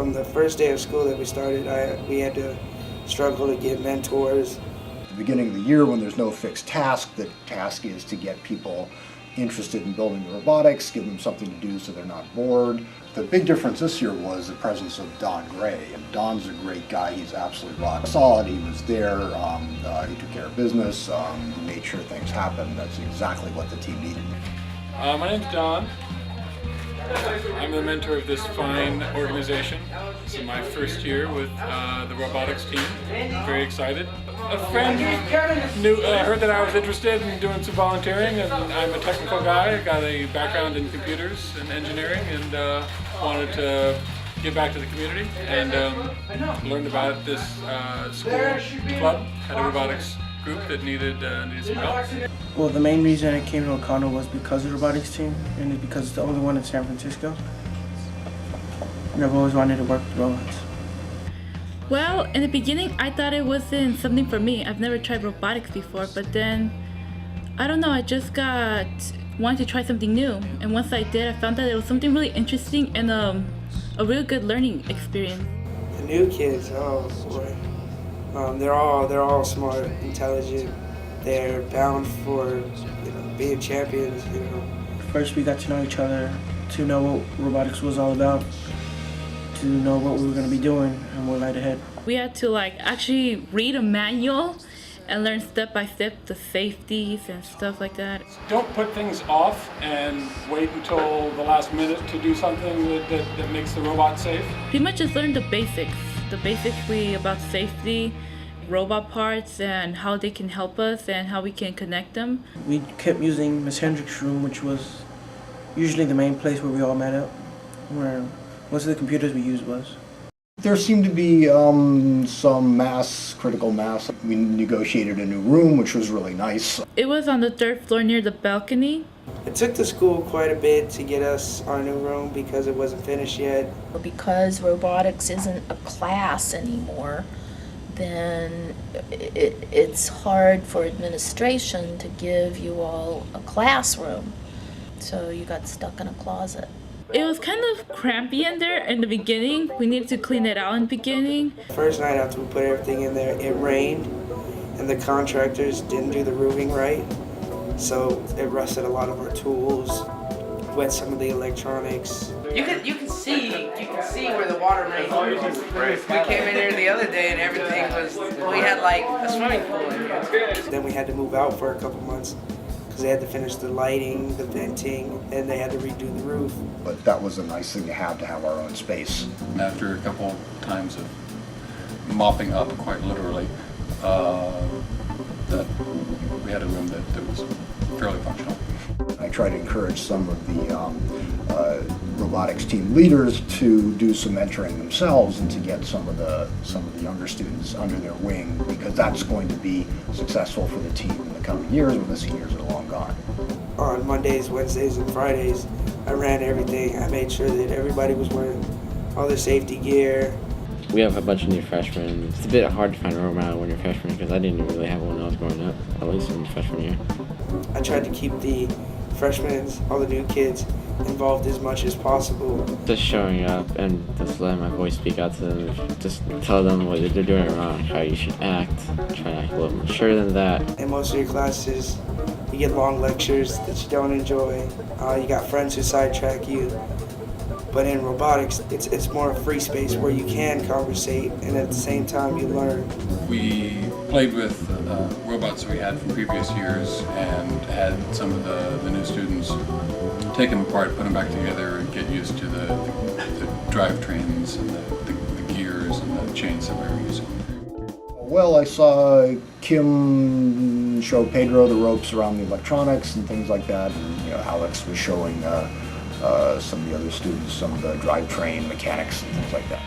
From the first day of school that we started, we had to struggle to get mentors. At the beginning of the year, when there's no fixed task, the task is to get people interested in building the robotics, give them something to do so they're not bored. The big difference this year was the presence of Don Gray. And Don's a great guy. He's absolutely rock solid. He was there. He took care of business. He made sure things happened. That's exactly what the team needed. My name's Don. I'm the mentor of this fine organization. This is my first year with the robotics team. I'm very excited. A friend heard that I was interested in doing some volunteering, and I'm a technical guy. I got a background in computers and engineering, and wanted to give back to the community, and learned about this school club, had a robotics group that needed some help. Well, the main reason I came to O'Connell was because of the robotics team, and it's because it's the only one in San Francisco. And I've always wanted to work with robots. Well, in the beginning, I thought it wasn't something for me. I've never tried robotics before, but then, I don't know, I just wanted to try something new. And once I did, I found that it was something really interesting and a really good learning experience. The new kids, oh boy. They're all smart, intelligent. They're bound for being champions. First, we got to know each other, to know what robotics was all about, to know what we were going to be doing, and what lied ahead. We had to actually read a manual and learn step by step the safeties and stuff like that. Don't put things off and wait until the last minute to do something that makes the robot safe. Pretty much just learn the basics about safety, robot parts, and how they can help us and how we can connect them. We kept using Miss Hendrick's room, which was usually the main place where we all met up, where most of the computers we used was. There seemed to be some critical mass. We negotiated a new room, which was really nice. It was on the 3rd floor near the balcony. It took the school quite a bit to get us our new room because it wasn't finished yet. Because robotics isn't a class anymore, then it's hard for administration to give you all a classroom. So you got stuck in a closet. It was kind of crampy in there in the beginning. We needed to clean it out in the beginning. First night after we put everything in there, it rained, and the contractors didn't do the roofing right. So it rusted a lot of our tools, wet some of the electronics. You can see where the water main is. We came in here the other day and everything we had like a swimming pool in here. Then we had to move out for a couple months because they had to finish the lighting, the venting, and they had to redo the roof. But that was a nice thing to have our own space. After a couple times of mopping up, quite literally, that we had a room that was fairly functional. I try to encourage some of the robotics team leaders to do some mentoring themselves and to get some of the younger students under their wing, because that's going to be successful for the team in the coming years when the seniors are long gone. On Mondays, Wednesdays, and Fridays, I ran everything. I made sure that everybody was wearing all their safety gear. We have a bunch of new freshmen. It's a bit hard to find a role model when you're a freshman because I didn't really have one when I was growing up, at least in my freshman year. I tried to keep the freshmen, all the new kids, involved as much as possible. Just showing up and just letting my voice speak out to them, just tell them what they're doing wrong, how you should act, try to act a little more mature than that. In most of your classes, you get long lectures that you don't enjoy. You got friends who sidetrack you. But in robotics, it's more a free space where you can conversate and at the same time you learn. We played with robots we had from previous years and had some of the new students take them apart, put them back together, and get used to the drivetrains and the gears and the chains that we were using. Well, I saw Kim show Pedro the ropes around the electronics and things like that. And, Alex was showing some of the other students some of the drivetrain mechanics and things like that.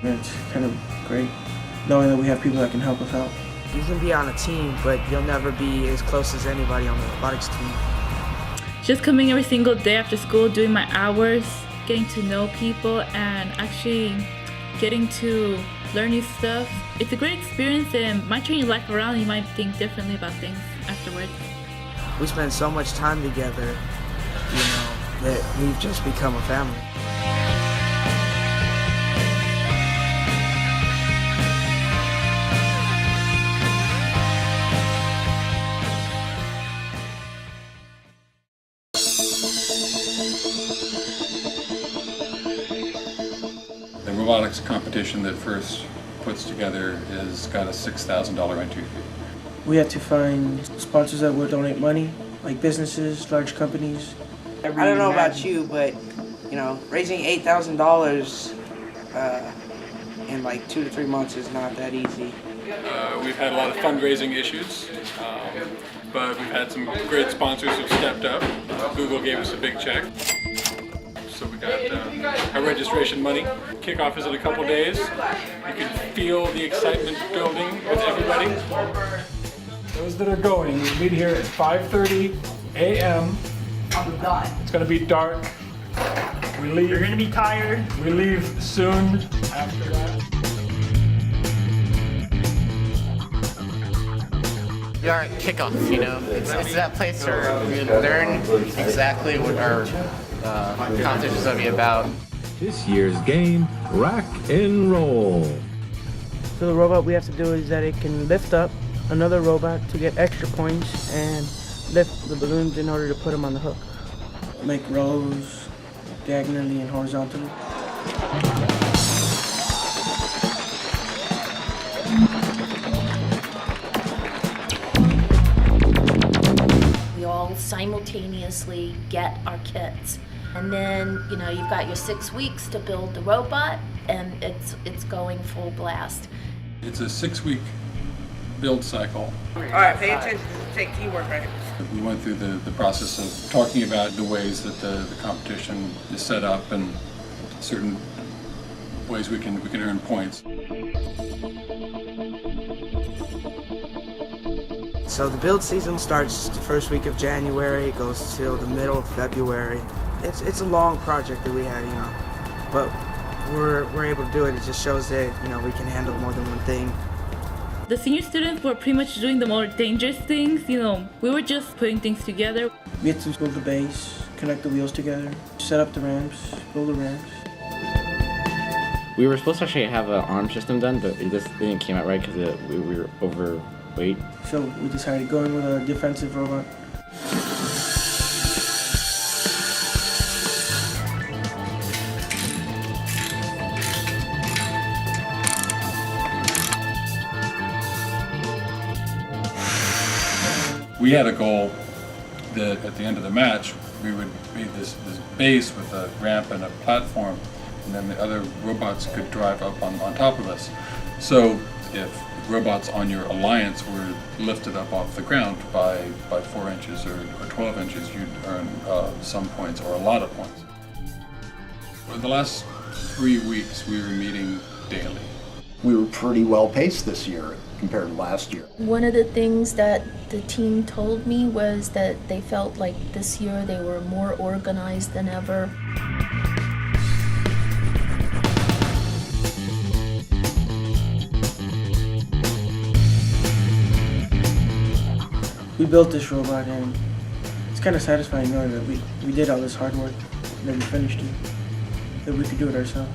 It's kind of great knowing that we have people that can help us out. You can be on a team, but you'll never be as close as anybody on the robotics team. Just coming every single day after school, doing my hours, getting to know people, and actually getting to learn new stuff. It's a great experience and might turn your life around. You might think differently about things afterwards. We spend so much time together, that we've just become a family. The robotics competition that FIRST puts together has got a $6,000 entry fee. We had to find sponsors that would donate money, like businesses, large companies. I don't know about you, but raising $8,000 in like 2 to 3 months is not that easy. We've had a lot of fundraising issues, but we've had some great sponsors who've stepped up. Google gave us a big check. So we got our registration money. Kickoff is in a couple days. You can feel the excitement building with everybody. Those that are going, we meet here at 5:30 a.m. It's going to be dark. We leave. You're going to be tired. We leave soon after that. We are at kickoff, It's that place where we learn exactly what our competition is going to be about. This year's game, Rock and Roll. So the robot we have to do is that it can lift up another robot to get extra points and lift the balloons in order to put them on the hook. Make rows diagonally and horizontally. We all simultaneously get our kits. And then, you've got your 6 weeks to build the robot, and it's going full blast. It's a 6-week build cycle. All right, pay attention. Take teamwork, right? We went through the process of talking about the ways that the competition is set up and certain ways we can earn points. So the build season starts the first week of January, it goes till the middle of February. It's a long project that we had, but we're able to do it. It just shows that, we can handle more than one thing. The senior students were pretty much doing the more dangerous things, We were just putting things together. We had to build the base, connect the wheels together, set up the ramps, build the ramps. We were supposed to actually have an arm system done, but it just didn't came out right because we were overweight. So we decided going with a defensive robot. We had a goal that at the end of the match, we would be this base with a ramp and a platform, and then the other robots could drive up on top of us. So if robots on your alliance were lifted up off the ground by 4 inches or 12 inches, you'd earn some points or a lot of points. For the last 3 weeks, we were meeting daily. We were pretty well paced this year compared to last year. One of the things that the team told me was that they felt like this year they were more organized than ever. We built this robot and it's kind of satisfying knowing that we did all this hard work and then we finished it, that we could do it ourselves.